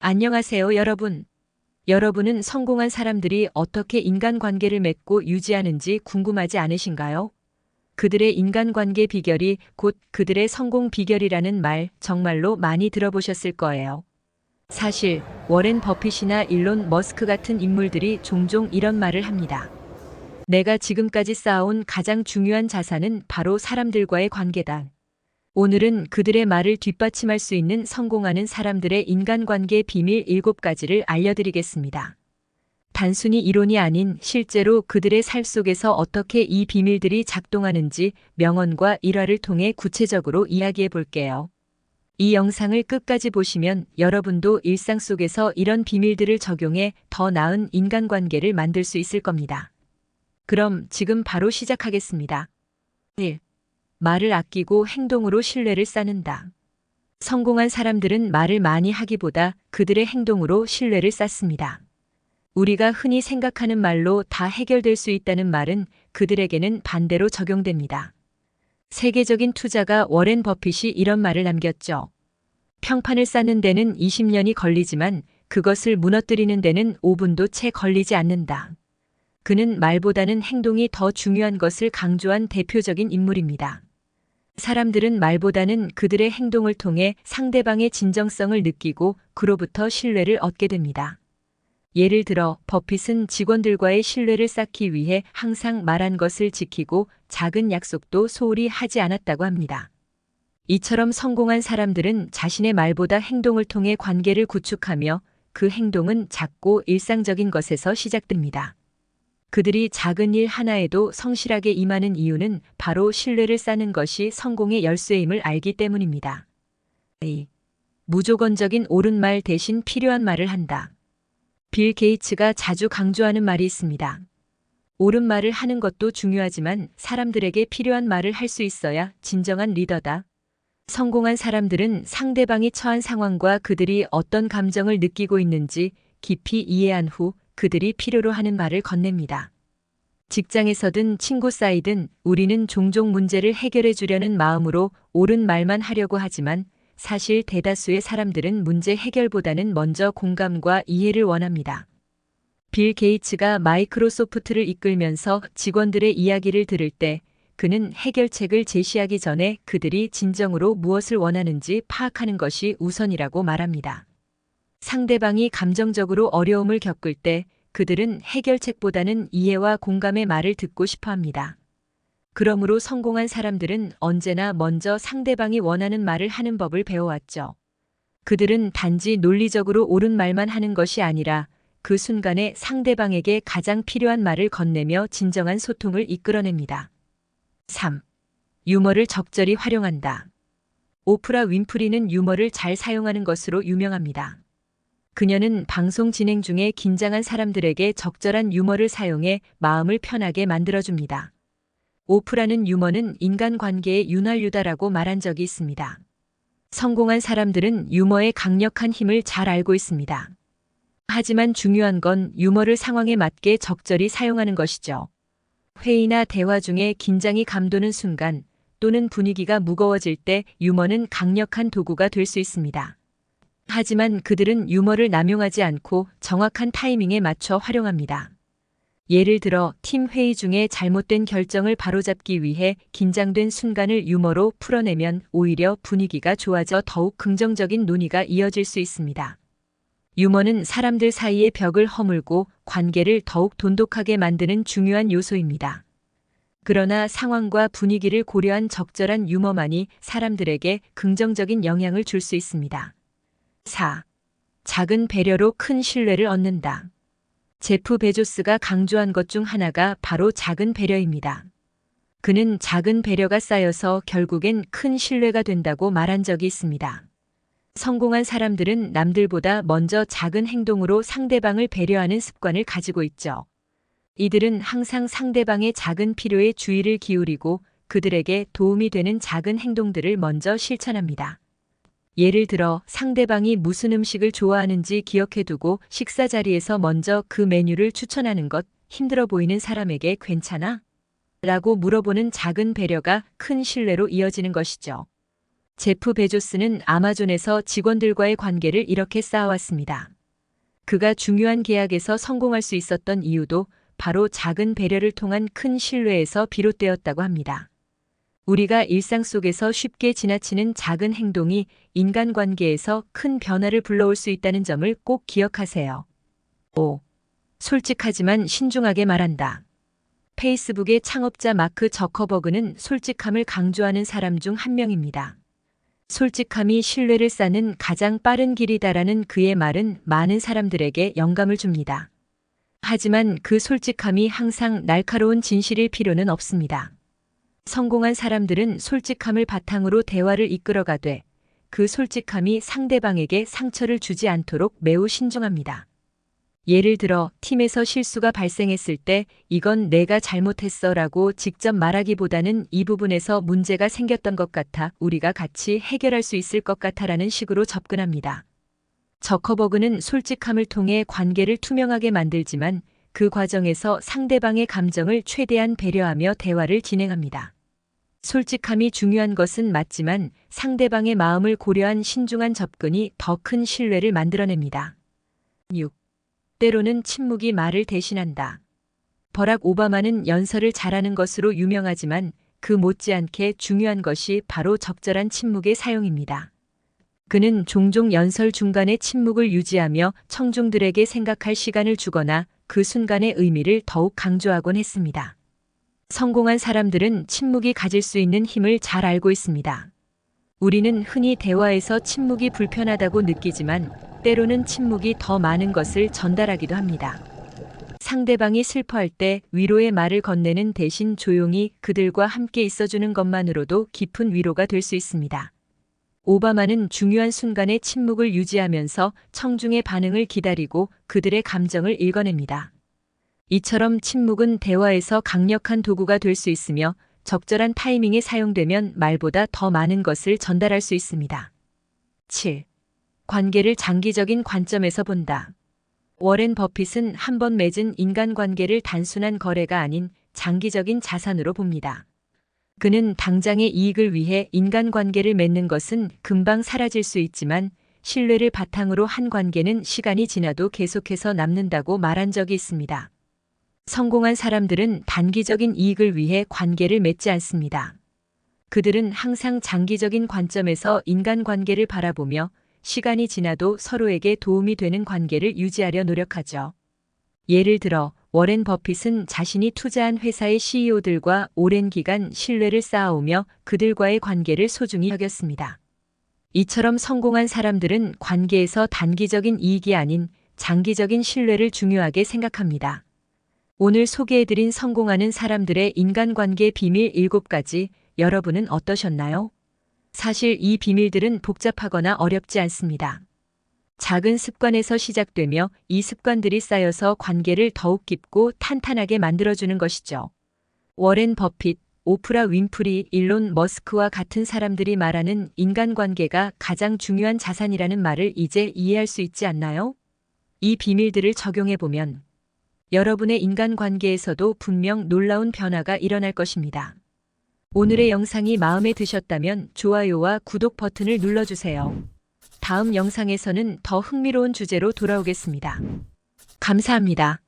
안녕하세요, 여러분. 여러분은 성공한 사람들이 어떻게 인간관계를 맺고 유지하는지 궁금하지 않으신가요? 그들의 인간관계 비결이 곧 그들의 성공 비결이라는 말 정말로 많이 들어보셨을 거예요. 사실 워렌 버핏이나 일론 머스크 같은 인물들이 종종 이런 말을 합니다. 내가 지금까지 쌓아온 가장 중요한 자산은 바로 사람들과의 관계다. 오늘은 그들의 말을 뒷받침할 수 있는 성공하는 사람들의 인간관계 비밀 7가지를 알려드리겠습니다. 단순히 이론이 아닌 실제로 그들의 삶 속에서 어떻게 이 비밀들이 작동하는지 명언과 일화를 통해 구체적으로 이야기해 볼게요. 이 영상을 끝까지 보시면 여러분도 일상 속에서 이런 비밀들을 적용해 더 나은 인간관계를 만들 수 있을 겁니다. 그럼 지금 바로 시작하겠습니다. 1. 말을 아끼고 행동으로 신뢰를 쌓는다. 성공한 사람들은 말을 많이 하기보다 그들의 행동으로 신뢰를 쌓습니다. 우리가 흔히 생각하는 말로 다 해결될 수 있다는 말은 그들에게는 반대로 적용됩니다. 세계적인 투자가 워렌 버핏이 이런 말을 남겼죠. 평판을 쌓는 데는 20년이 걸리지만 그것을 무너뜨리는 데는 5분도 채 걸리지 않는다. 그는 말보다는 행동이 더 중요한 것을 강조한 대표적인 인물입니다. 사람들은 말보다는 그들의 행동을 통해 상대방의 진정성을 느끼고 그로부터 신뢰를 얻게 됩니다. 예를 들어 버핏은 직원들과의 신뢰를 쌓기 위해 항상 말한 것을 지키고 작은 약속도 소홀히 하지 않았다고 합니다. 이처럼 성공한 사람들은 자신의 말보다 행동을 통해 관계를 구축하며 그 행동은 작고 일상적인 것에서 시작됩니다. 그들이 작은 일 하나에도 성실하게 임하는 이유는 바로 신뢰를 쌓는 것이 성공의 열쇠임을 알기 때문입니다. 2. 무조건적인 옳은 말 대신 필요한 말을 한다. 빌 게이츠가 자주 강조하는 말이 있습니다. 옳은 말을 하는 것도 중요하지만 사람들에게 필요한 말을 할 수 있어야 진정한 리더다. 성공한 사람들은 상대방이 처한 상황과 그들이 어떤 감정을 느끼고 있는지 깊이 이해한 후 그들이 필요로 하는 말을 건넵니다. 직장에서든 친구 사이든 우리는 종종 문제를 해결해 주려는 마음으로 옳은 말만 하려고 하지만 사실 대다수의 사람들은 문제 해결보다는 먼저 공감과 이해를 원합니다. 빌 게이츠가 마이크로소프트를 이끌면서 직원들의 이야기를 들을 때 그는 해결책을 제시하기 전에 그들이 진정으로 무엇을 원하는지 파악하는 것이 우선이라고 말합니다. 상대방이 감정적으로 어려움을 겪을 때 그들은 해결책보다는 이해와 공감의 말을 듣고 싶어 합니다. 그러므로 성공한 사람들은 언제나 먼저 상대방이 원하는 말을 하는 법을 배워왔죠. 그들은 단지 논리적으로 옳은 말만 하는 것이 아니라 그 순간에 상대방에게 가장 필요한 말을 건네며 진정한 소통을 이끌어냅니다. 3. 유머를 적절히 활용한다. 오프라 윈프리는 유머를 잘 사용하는 것으로 유명합니다. 그녀는 방송 진행 중에 긴장한 사람들에게 적절한 유머를 사용해 마음을 편하게 만들어줍니다. 오프라는 유머는 인간관계의 윤활유다라고 말한 적이 있습니다. 성공한 사람들은 유머의 강력한 힘을 잘 알고 있습니다. 하지만 중요한 건 유머를 상황에 맞게 적절히 사용하는 것이죠. 회의나 대화 중에 긴장이 감도는 순간 또는 분위기가 무거워질 때 유머는 강력한 도구가 될 수 있습니다. 하지만 그들은 유머를 남용하지 않고 정확한 타이밍에 맞춰 활용합니다. 예를 들어 팀 회의 중에 잘못된 결정을 바로잡기 위해 긴장된 순간을 유머로 풀어내면 오히려 분위기가 좋아져 더욱 긍정적인 논의가 이어질 수 있습니다. 유머는 사람들 사이의 벽을 허물고 관계를 더욱 돈독하게 만드는 중요한 요소입니다. 그러나 상황과 분위기를 고려한 적절한 유머만이 사람들에게 긍정적인 영향을 줄 수 있습니다. 4. 작은 배려로 큰 신뢰를 얻는다. 제프 베조스가 강조한 것 중 하나가 바로 작은 배려입니다. 그는 작은 배려가 쌓여서 결국엔 큰 신뢰가 된다고 말한 적이 있습니다. 성공한 사람들은 남들보다 먼저 작은 행동으로 상대방을 배려하는 습관을 가지고 있죠. 이들은 항상 상대방의 작은 필요에 주의를 기울이고 그들에게 도움이 되는 작은 행동들을 먼저 실천합니다. 예를 들어 상대방이 무슨 음식을 좋아하는지 기억해두고 식사 자리에서 먼저 그 메뉴를 추천하는 것, 힘들어 보이는 사람에게 괜찮아? 라고 물어보는 작은 배려가 큰 신뢰로 이어지는 것이죠. 제프 베조스는 아마존에서 직원들과의 관계를 이렇게 쌓아왔습니다. 그가 중요한 계약에서 성공할 수 있었던 이유도 바로 작은 배려를 통한 큰 신뢰에서 비롯되었다고 합니다. 우리가 일상 속에서 쉽게 지나치는 작은 행동이 인간관계에서 큰 변화를 불러올 수 있다는 점을 꼭 기억하세요. 5. 솔직하지만 신중하게 말한다. 페이스북의 창업자 마크 저커버그는 솔직함을 강조하는 사람 중 한 명입니다. 솔직함이 신뢰를 쌓는 가장 빠른 길이다라는 그의 말은 많은 사람들에게 영감을 줍니다. 하지만 그 솔직함이 항상 날카로운 진실일 필요는 없습니다. 성공한 사람들은 솔직함을 바탕으로 대화를 이끌어가되 그 솔직함이 상대방에게 상처를 주지 않도록 매우 신중합니다. 예를 들어 팀에서 실수가 발생했을 때 이건 내가 잘못했어 라고 직접 말하기보다는 이 부분에서 문제가 생겼던 것 같아 우리가 같이 해결할 수 있을 것 같아라는 식으로 접근합니다. 저커버그는 솔직함을 통해 관계를 투명하게 만들지만 그 과정에서 상대방의 감정을 최대한 배려하며 대화를 진행합니다. 솔직함이 중요한 것은 맞지만 상대방의 마음을 고려한 신중한 접근이 더 큰 신뢰를 만들어냅니다. 6. 때로는 침묵이 말을 대신한다. 버락 오바마는 연설을 잘하는 것으로 유명하지만 그 못지않게 중요한 것이 바로 적절한 침묵의 사용입니다. 그는 종종 연설 중간에 침묵을 유지하며 청중들에게 생각할 시간을 주거나 그 순간의 의미를 더욱 강조하곤 했습니다. 성공한 사람들은 침묵이 가질 수 있는 힘을 잘 알고 있습니다. 우리는 흔히 대화에서 침묵이 불편하다고 느끼지만 때로는 침묵이 더 많은 것을 전달하기도 합니다. 상대방이 슬퍼할 때 위로의 말을 건네는 대신 조용히 그들과 함께 있어주는 것만으로도 깊은 위로가 될 수 있습니다. 오바마는 중요한 순간에 침묵을 유지하면서 청중의 반응을 기다리고 그들의 감정을 읽어냅니다. 이처럼 침묵은 대화에서 강력한 도구가 될 수 있으며 적절한 타이밍에 사용되면 말보다 더 많은 것을 전달할 수 있습니다. 7. 관계를 장기적인 관점에서 본다. 워렌 버핏은 한 번 맺은 인간관계를 단순한 거래가 아닌 장기적인 자산으로 봅니다. 그는 당장의 이익을 위해 인간관계를 맺는 것은 금방 사라질 수 있지만 신뢰를 바탕으로 한 관계는 시간이 지나도 계속해서 남는다고 말한 적이 있습니다. 성공한 사람들은 단기적인 이익을 위해 관계를 맺지 않습니다. 그들은 항상 장기적인 관점에서 인간관계를 바라보며 시간이 지나도 서로에게 도움이 되는 관계를 유지하려 노력하죠. 예를 들어 워렌 버핏은 자신이 투자한 회사의 CEO들과 오랜 기간 신뢰를 쌓아오며 그들과의 관계를 소중히 여겼습니다. 이처럼 성공한 사람들은 관계에서 단기적인 이익이 아닌 장기적인 신뢰를 중요하게 생각합니다. 오늘 소개해드린 성공하는 사람들의 인간관계 비밀 7가지, 여러분은 어떠셨나요? 사실 이 비밀들은 복잡하거나 어렵지 않습니다. 작은 습관에서 시작되며 이 습관들이 쌓여서 관계를 더욱 깊고 탄탄하게 만들어주는 것이죠. 워렌 버핏, 오프라 윈프리, 일론 머스크와 같은 사람들이 말하는 인간관계가 가장 중요한 자산이라는 말을 이제 이해할 수 있지 않나요? 이 비밀들을 적용해보면 여러분의 인간관계에서도 분명 놀라운 변화가 일어날 것입니다. 오늘의 영상이 마음에 드셨다면 좋아요와 구독 버튼을 눌러주세요. 다음 영상에서는 더 흥미로운 주제로 돌아오겠습니다. 감사합니다.